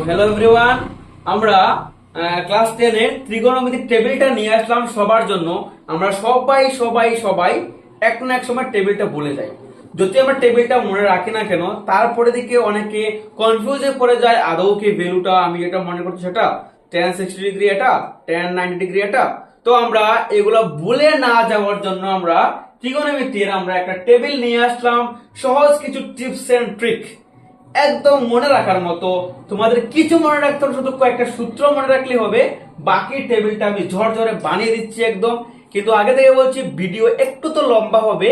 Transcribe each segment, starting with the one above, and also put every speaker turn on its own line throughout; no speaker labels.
Hello everyone, আমরা class 10 এর ত্রিগোণমিতিক টেবিলটা নিয়ে আসলাম সবার জন্য। আমরা সবাই সবাই সবাই এক না এক সময় টেবিলটা ভুলে যাই। যদি আমরা টেবিলটা মনে রাখি না কেন, তারপরে দিকে অনেকে কনফিউজে পড়ে যায়, আদৌ কি ভ্যালুটা আমি যেটা মনে করছি সেটা tan 60 ডিগ্রি, এটা tan 90 ডিগ্রি, এটা। তো আমরা এগুলো ভুলে না যাওয়ার জন্য আমরা ত্রিগোণমিতির আমরা একটা টেবিল নিয়ে আসলাম, সহজ কিছু টিপস এন্ড ট্রিক, একদম মনে রাখার মতো। তোমাদের কিছু মনে রাখতে হবে, শুধু কয়েকটা সূত্র মনে রাখলে হবে। বাকি টেবিলটা আমি ঝরঝরে বানিয়ে দিচ্ছি একদম। কিন্তু আগে থেকে বলছি, ভিডিও একটু তো লম্বা হবে,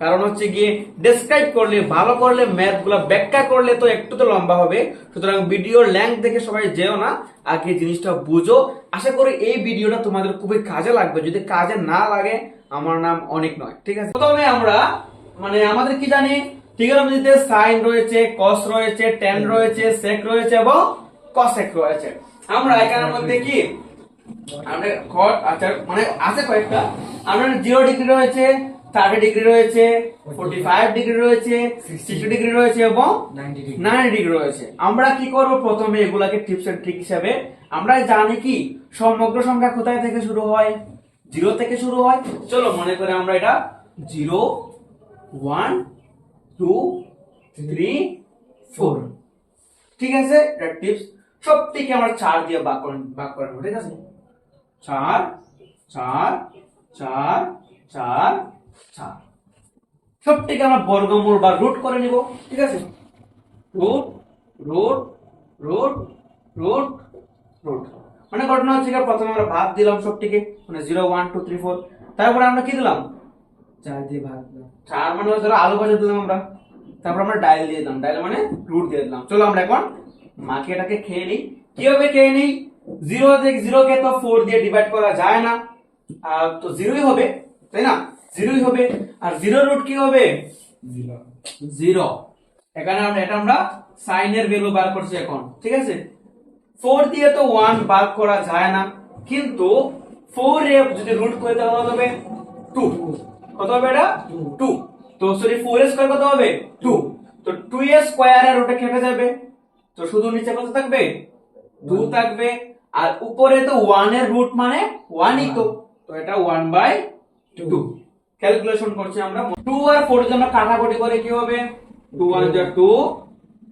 কারণ হচ্ছে গিয়ে ডেসক্রাইব করলে, ভালো করলে, ম্যাথ গুলো ব্যাখ্যা করলে তো একটু তো লম্বা হবে। সুতরাং ভিডিওর লেন্থ দেখে সবাই যেও না, আগে জিনিসটা বুঝো। আশা করি এই ভিডিওটা তোমাদের খুবই কাজে লাগবে। যদি কাজে না লাগে, আমার নাম অনেক নয়, ঠিক আছে। প্রথমে আমরা আমাদের কি জানি, ত্রিগোণমিতিতে সাইন রয়েছে, কস রয়েছে, ট্যান রয়েছে, সেক রয়েছে এবং কসেক রয়েছে। আমরা এখানের মধ্যে কি আমরা আছে কয়েকটা। আমরা 0 ডিগ্রি রয়েছে, 30 ডিগ্রি রয়েছে, 45 ডিগ্রি রয়েছে, 60 ডিগ্রি রয়েছে এবং 90 ডিগ্রি রয়েছে। আমরা কি করব, প্রথমে এগুলাকে টিপস এন্ড ট্রিক হিসেবে আমরা জানি কি সমগ্র সংখ্যা কোথায় থেকে শুরু হয়, 0 থেকে শুরু হয়। চলো মনে করে আমরা এটা 0 1 2 3 4, ঠিক আছে। এটা টিপস। সবটিকে আমরা 4 দিয়ে ভাগ করে নেব, ঠিক আছে। 4 4 4 4 4, সবটিকে আমরা বর্গমূল বা রুট করে নিব, ঠিক আছে। Root root root root root মানে ঘটনা হচ্ছে প্রথমে আমরা ভাগ দিলাম সবটিকে, 0 1 2 3 4। তারপরে আমরা কি দিলাম,
4 দিয়ে ভাগ দিলাম।
4 মানে ধরো আলু ভাজা দিলাম আমরা। তারপর আমরা ডাইল দিয়ে দিলাম, ডাইল মানে রুট দিয়ে দিলাম। চলো আমরা এখন মাকে এটাকে খেয়ে নিই। কিভাবে খেয়ে নিই, 0 কে তো 4 দিয়ে ডিভাইড করা যায় না, তো 0ই হবে, তাই না? 0ই হবে। আর 0 রুট কি হবে, 0। এখানে আমরা সাইনের ভ্যালু বার করছি এখন, ঠিক আছে। 4 দিয়ে তো 1 ভাগ করা যায় না, কিন্তু 4 এ যদি রুট করে দেওয়া হবে 2, কত হবে এটা 2। তো সরি 4 এর স্কয়ার কত হবে 2। তো 2 এর স্কয়ার এর রুটে কেটে যাবে, তো শুধু নিচে কত থাকবে 2 থাকবে। আর উপরে তো 1 এর রুট মানে 1ই, তো এটা 1/2। ক্যালকুলেশন করছি আমরা। 2 আর 4 এর জন্য কাটাকুটি করে কি হবে, 2 1 যা 2,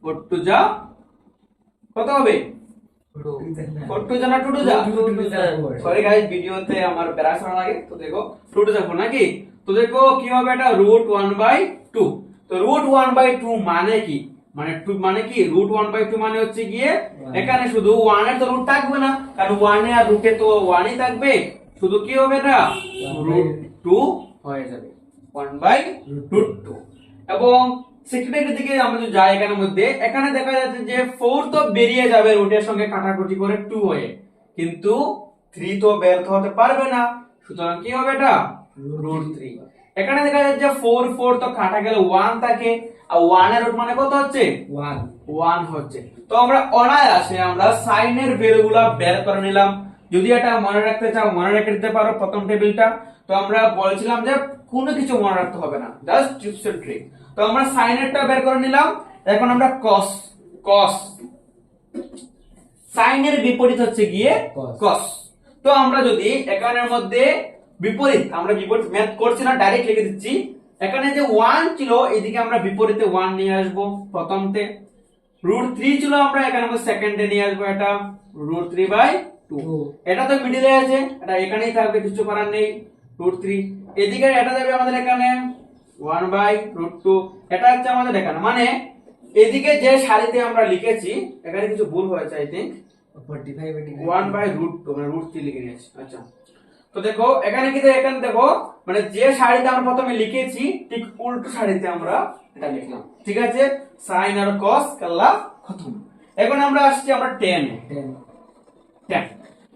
4 2 যা কত হবে 4 2 যা না 2 2 যা। সরি গাইস, ভিডিওতে আমার প্যারাগ্রাফ লাগে, তো দেখো 2 2 যা 4 নাকি। তো দেখো কি হবে, এটা √1/2। তো √1/2 মানে কি, মানে কি √1/2 মানে হচ্ছে গিয়ে এখানে শুধু 1 এর তো রুট থাকবে না, কারণ 1 এ আর রুটে তো 1ই থাকবে। শুধু কি হবে, এটা √2 হয়ে যাবে, 1/√2। এবং 60 ডিগ্রি দিকে আমরা যদি যাই, এখানের মধ্যে এখানে দেখা যাচ্ছে যে 4 তো বেরিয়ে যাবে রুটের সঙ্গে কাটাকুটি করে 2 হয়ে, কিন্তু 3 তো বের হতে পারবে না। সুতরাং কি হবে, এটা √3। এখানে দেখা যাচ্ছে 4 4 তো কাটা গেলে 1 থাকে, আর 1 এর রুট মানে কত হচ্ছে 1 হচ্ছে। তো আমরা অনায়াসে আমরা সাইনের ভ্যালুগুলো বের করে নিলাম। যদি এটা মনে রাখতে চাও, মনে রেখে দিতে পারো প্রথম টেবিলটা। তো আমরা বলছিলাম যে কোনো কিছু মনে রাখতে হবে না, জাস্ট টিপস এন্ড ট্রিক। তো আমরা সাইনেরটা বের করে নিলাম। এখন আমরা কস সাইনের বিপরীত হচ্ছে গিয়ে কস। তো আমরা যদি এখানের মধ্যে বিপরীত, আমরা বিপরীত ম্যাথ করছি না, ডাইরেক্ট লিখে দিচ্ছি। এখানে যে 1 ছিল, এদিকে আমরা বিপরীতে 1 নিয়ে আসবো প্রথমতে। √3 ছিল, আমরা এখানে সেকেন্ডে নিয়ে আসবো, এটা √3/2। এটা তো মিডলে আছে, এটা এখানেই থাকবে, কিছু করার নেই। √3 এদিকে এটা যাবে আমাদের এখানে 1/√2। এটা হচ্ছে আমাদের এখানে, মানে এদিকে যে সারিতে আমরা লিখেছি, এখানে কিছু ভুল হয়েছে, আই থিংক 1/√2 মানে √3 লিখে নিয়েছি। আচ্ছা, তো দেখো এখানে কি, এখানে দেখো মানে যে সারিতে আমরা প্রথমে লিখেছি, ঠিক উল্টো সারিতে আমরা এটা লিখলাম, ঠিক আছে। সাইন আর কস কাল্লা খতম। এখন আমরা আসছি আমরা tan।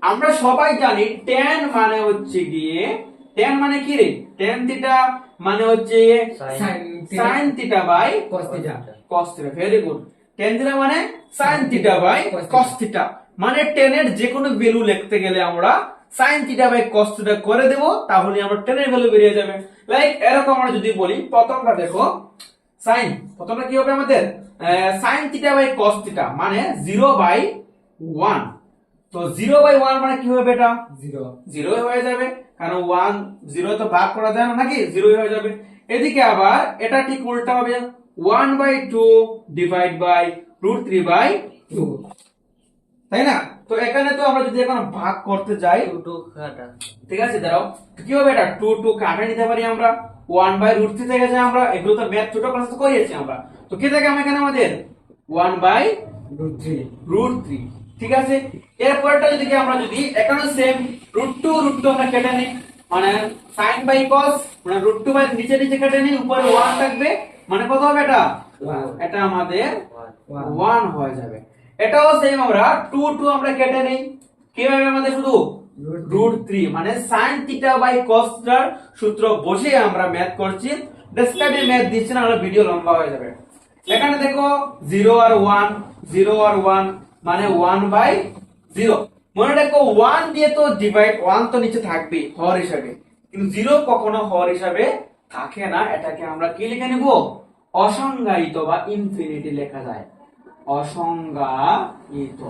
আমরা সবাই জানি tan মানে হচ্ছে গিয়ে, tan মানে কি রে, tan থিটা মানে হচ্ছে sin theta by cos theta. Very good. tan theta মানে sin theta by cos theta. মানে tan এর যে কোনো ভ্যালু লিখতে গেলে আমরা sin theta by cos theta করে দেব, তাহলে আমরা tan এর ভ্যালু বেরিয়ে যাবে। লাইক এরকম আমরা যদি বলি, প্রথমটা দেখো sin, প্রথমটা কি হবে আমাদের sine theta by cos theta মানে 0/1। তো 0/1 মানে কি হবে এটা? 0 হয়ে যাবে, কারণ 1 0 তো ভাগ করা যায় না নাকি, 0 হয়ে যাবে। এদিকে আবার এটা ঠিক উল্টা হবে, 1/2 ডিভাইড বাই √3/2, তাই না? তো এখানে তো আমরা যদি এখন ভাগ করতে যাই, ঠিক আছে, দাঁড়াও, কি হবে এটা? 2 কাটা নিতে পারি আমরা, 1/√3 থেকে যায়, আমরা এগুলো তো ম্যাথ ছোট ক্লাসে করিয়েছি আমরা। তো কি থাকে এখানে আমাদের 1/√3, ঠিক আছে। এরপরটা যদি আমরা যদি এখানে সেম √2 আমরা কেটে নিই, মানে sin বাই cos মানে √2 বাই নিচে নিচে কেটে নিই, উপরে 1 থাকবে, মানে কত হবে এটা? এটা আমাদের 1 হয়ে যাবে। এটাও সেম আমরা 2 আমরা কেটে নেই, কি হবে আমাদের? শুধু √3 মানে sin থিটা বাই cos টার সূত্র বসে আমরা ম্যাথ করছি। ডেসক্রাইবে ম্যাথ দিচ্ছি না, আমরা ভিডিও লম্বা হয়ে যাবে। এখানে দেখো 0 আর 1 মানে 1/0। মনে রাখো 1 দিয়ে তো ডিভাইড, 1 তো নিচে থাকবে হর হিসাবে, কিন্তু 0 কখনো হর হিসাবে থাকে না। এটাকে আমরা কি লিখে নিব? অসংজ্ঞায়িত বা ইনফিনিটি লেখা যায়, অসংজ্ঞায়িত।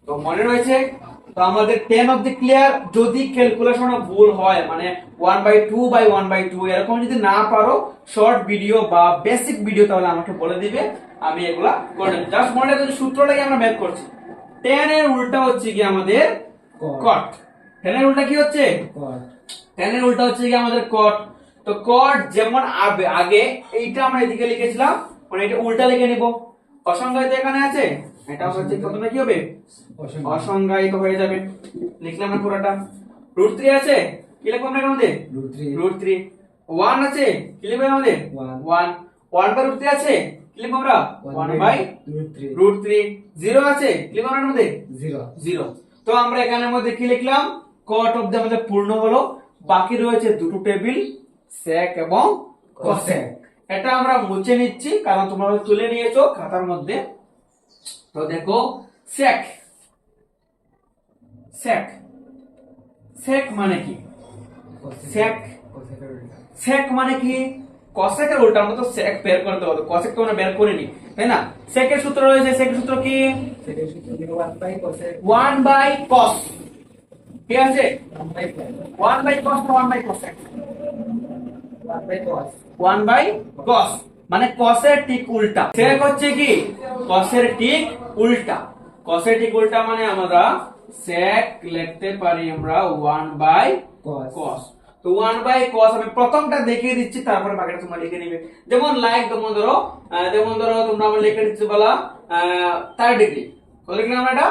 তো মনে রয়েছে? তো আমাদের 10 অবধি ক্লিয়ার। যদি ক্যালকুলেশনে ভুল হয়, মানে 1/2 এরকম যদি না পারো, শর্ট ভিডিও বা বেসিক ভিডিও, তাহলে আমাকে বলে দিবে, আমি এগুলা করে দেব। জাস্ট মনে রাখো যে সূত্রটাকে আমরা ম্যাথ করছি। 10 এর উল্টা হচ্ছে কি আমাদের cot। 10 এর উল্টা কি হচ্ছে? 10 এর উল্টা হচ্ছে কি আমাদের cot। তো cot যেমন আগে এইটা আমরা এদিকে লিখেছিলাম, মানে এটা উল্টা লিখে নিব। অসংজ্ঞায়িত এখানে আছে, এটা হচ্ছে প্রথমে কি হবে? অসংজ্ঞায়িত হয়ে যাবে। লিখলাম না পুরোটা। √3 আছে, কি লিখবো আমরা এর মধ্যে? √3। 1 আছে, কি লিখবো এর মধ্যে? 1। 1/√3 আছে, কি লিখবো আমরা? 1/√3। 0 আছে, কি লিখবো আমরা এর মধ্যে? 0। তো আমরা এখানের মধ্যে কি লিখলাম? cot অবধি আমাদের পূর্ণ হলো। বাকি রয়েছে দুটো টেবিল, sec এবং cosec। এটা আমরা মুছে নিচ্ছি, কারণ তোমরা তুলে নিয়েছো খাতার মধ্যে। তো দেখো sec মানে কি? sec মানে কি? cosec এর উল্টা। আমরা তো sec বের করতে হবে, cosec তো আমরা বের করিনি, তাই না? sec এর সূত্র রয়েছে, sec এর সূত্র কি? 1/cos, ঠিক আছে? 1/cos না 1/cosec? 1/cos মানে cos এর ঠিক উল্টা। sec হচ্ছে কি? cos এর ঠিক উল্টা। cos এর ঠিক উল্টা মানে আমরা sec লিখতে পারি আমরা 1/cos। তো 1/cos আমি প্রথমটা দেখিয়ে দিচ্ছি, তারপরে বাকিটা তোমরা লিখে নিবে। যেমন যেমন ধরো তোমরা আমরা লিখে দিচ্ছি বলা 30 ডিগ্রি। কত লিখলাম আমরা? এটা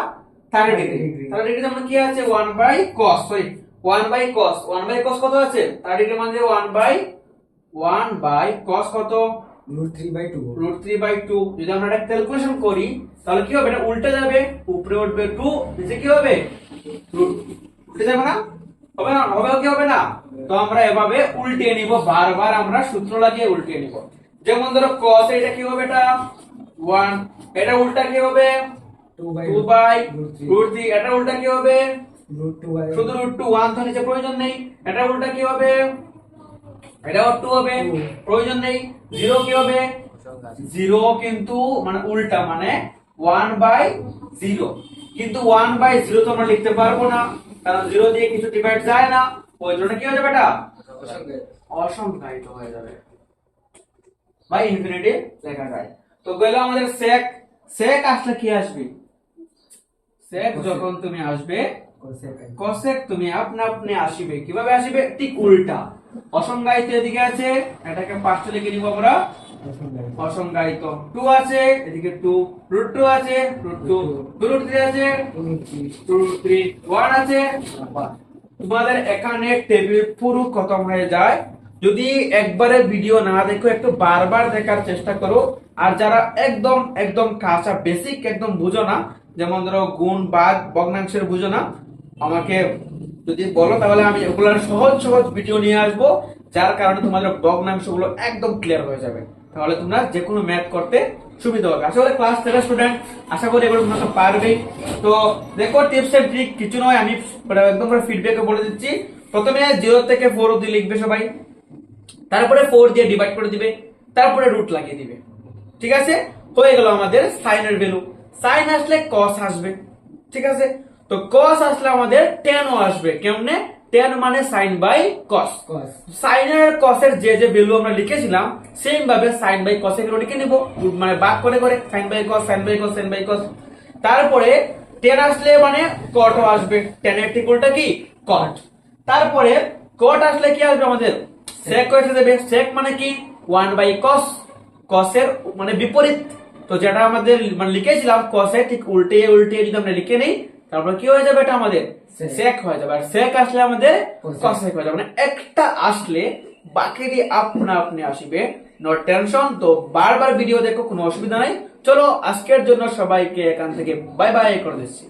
30 ডিগ্রি। 30 ডিগ্রি আমরা কি আছে? 1/cos, sorry 1/cos। 1/cos কত আছে? 30 ডিগ্রি মানে 1/cos কত? √3/2। যদি আমরা এটা ক্যালকুলেশন করি, তাহলে কি হবে? এটা উল্টে যাবে, উপরে উঠবে 2, নিচে কি হবে? উল্টে যাবে না? হবে না? হবে কি হবে না? তো আমরা এভাবে উল্টিয়ে নিব, বারবার আমরা সূত্র লাগিয়ে উল্টিয়ে নিব। যেমন ধরো cos, এটা কি হবে? এটা 1। এটা উল্টা কি হবে? 2/√3। এটা উল্টা কি হবে? শুধু √2, 1 তো নিচে প্রয়োজন নেই। এটা উল্টা কি হবে? এটাও 2 হবে, প্রয়োজন নেই। 0 কি হবে? 0 কিন্তু মানে উল্টা, মানে 1/0। কিন্তু 1/0 তো আমরা লিখতে পারবো না, কারণ 0 দিয়ে কিছু ডিভাইড যায় না। ওই জন্য কি হয়ে যাবে? এটা অসংজ্ঞায়িত হয়ে যাবে বা ইনফিনিটি লেখা যায়। তো গেল আমাদের sec আসলে কি আসবে? sec যখন তুমি আসবে, cosec তুমি আপনি আসবে। কিভাবে আসবে? ঠিক উল্টা। অসংজ্ঞায়িত এদিকে আছে, এটাকে পাঁচটা লিখে নিব আমরা, অসংজ্ঞায়িত। 2 আছে, এদিকে 2, √2 আছে, √2, √3 আছে, √3, 1 আছে। তোমাদের এখানে টেবিল পুরো খতম হয়ে যায়। যদি একবারে ভিডিও না দেখো, একটু বারবার দেখার চেষ্টা করো। আর যারা একদম একদম কাঁচা বেসিক একদম বুঝো না, যেমন ধরো গুণ ভাগ ভগ্নাংশের বুঝো না, আমাকে যদি বলো, তাহলে আমি ওগুলোর সহজ ভিডিও নিয়ে আসবো, যার কারণে তোমাদের ভগ্নাংশগুলো একদম ক্লিয়ার হয়ে যাবে। তাহলে তোমরা যে কোনো ম্যাথ করতে সুবিধা হবে। আসলে ক্লাস 10 স্টুডেন্ট, আশা করি এগুলো তোমরা পারবে। তো দেখো টিপস এন্ড ট্রিক কিছু নয়, আমি একদম করে ফিডব্যাকে বলে দিচ্ছি। প্রথমে 0 থেকে 4 অবধি লিখবে সবাই, তারপরে 4 দিয়ে ডিভাইড করে দিবে, তারপরে রুট লাগিয়ে দিবে। ঠিক আছে, হয়ে গেল আমাদের সাইনের ভ্যালু। সাইন আসলে কস আসবে, ঠিক আছে। তো কস আসলে আমাদের টেনও আসবে। কেমনে? টেন মানে সাইন বাই কস।
cos
সাইনের কসের যে যে ভ্যালু আমরা লিখেছিলাম সেম ভাবে সাইন বাই কসের ভ্যালু লিখে নিব, মানে ভাগ করে করে sine by cos, sine by cos, sine by cos. তারপরে টেন আসলে মানে কটও আসবে, টেনের ঠিক উল্টা কি কট। তারপরে কট আসলে কি আসবে আমাদের সেক এসে যাবে। সেক মানে কি 1 বাই কস, কসের মানে বিপরীত। তো যেটা আমাদের মানে লিখেছিলাম কসের ঠিক উল্টে উল্টে যদি আমরা লিখে নেই, তারপর কি হয়ে যাবে, এটা আমাদের
Sec।
সেক হয়ে যাবে। আর সেক আসলে আমাদের
Cosec।
কসেক হয়ে যাবে। মানে একটা আসলে বাকিটি আপনা আপনি আসবে, নো টেনশন। তো বারবার ভিডিও দেখো, কোনো অসুবিধা নাই। চলো আজকের জন্য সবাইকে এখান থেকে বাই বাই করে দিচ্ছি।